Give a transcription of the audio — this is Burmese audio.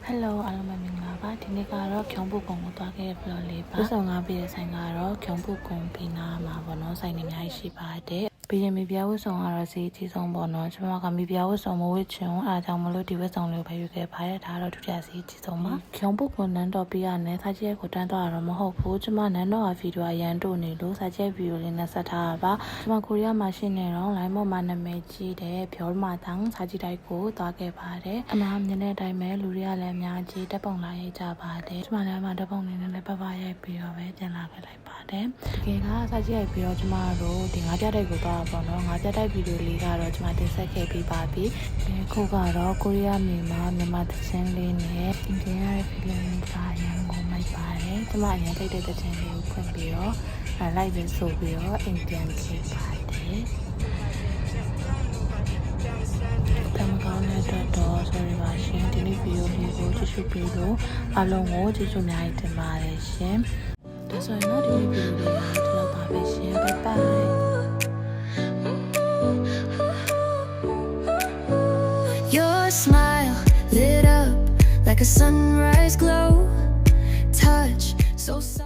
Hello အားလုံးပဲမင်္ဂလာပါဒီနေ့ကတော့ကျောင်းပုကုံကိုသွားခဲ့တဲ့ vlog လေးပါဝတ်ဆောင်ကားပေးတဲ့ဆိုင်ကတော့ကျောင်းပုကုံဖီနာမှာပေါ့နော်ဆိုင်နေအများကြီးရှိပါတယ်ပြီးရင်မိဖုရားဝတ်ဆောင်ကတော့ဈေးကြီးဆုံးပေါ့နော်ကျွန်မကမိဖုရားဝတ်ဆောင်မဝတ်ချင်အားကြောင့်မလို့ဒီဝတ်ဆောင်လေးကိုပဲယူခဲ့ပါတယ်ဒါကတော့ဒုတိယဈေးကြီးဆုံးပါကျောင်းပုကုံနန်းတော်ပြရနဲ့စာကြည့်ကိုတန်းတော့တော့မဟုတ်ဘူးကျွန်မနန်းတော်ကဗီဒီယိုအရန်တို့နေလို့စာကြည့်ဗီဒီယိုလေးနဲ့ဆက်ထားတာပါကျွန်မကိုရီးယားမှာရှိနေတော့ line ပေါ်မှာနာမည်ကြီးတဲ့ဖြောမာတောင်စာကြည့်တိုက်ကိုသွားခဲ့ပါတယ်အမှားမြင်တဲ့အတိုင်းပဲလူတွေကလည်းအများကြီးတက်ပုံလာရိုက်ကြပါတယ်ကျွန်မလည်းမှာတက်ပုံနေနဲ့လည်းပပရိုက်ပြီးတော့ပဲပြန်လာခဲ့လိုက်ပါတယ်တကယ်ကစာကြည့်ရိုက်ပြီးတော့ကျွန်မတို့ဒီငါးပြတိုက်ကိုသွားတာပေါ့နော်ငါးပြတိုက်ဗီဒီယိုလေးကတော့ကျွန်မတင်ဆက်ခဲ့ပြီးပါပြီဒီခုကတော့ကိုရီးယားမြန်မာသချင်းလေးနဲ့အင်ဒီယား feeling ပါရန်ကိုမိုက်ပါတယ်ကျွန်မအရင်တိတ်တဲ့သချင်းလေးကိုဖွင့်ပြီးတော့လိုက်ပြီးဆိုပြီးတော့အင်ပြန်ခဲ့ပါတယ်တမကောင်းတဲ့အတွက်တော့ sorry ပါရှင်ဒီနေ့ဗီဒီယိုလေးကိုကြည့်ရှုပြီးလို့အားလုံးကိုကျေးဇူးအများကြီးတင်ပါတယ်ရှင်ဒါဆိုရင်တော့ဒီနေ့ဗီဒီယိုလေးကဒီလောက်ပါပဲရှင် bye bye Your smile lit up like a sunrise glow. Touch so soft.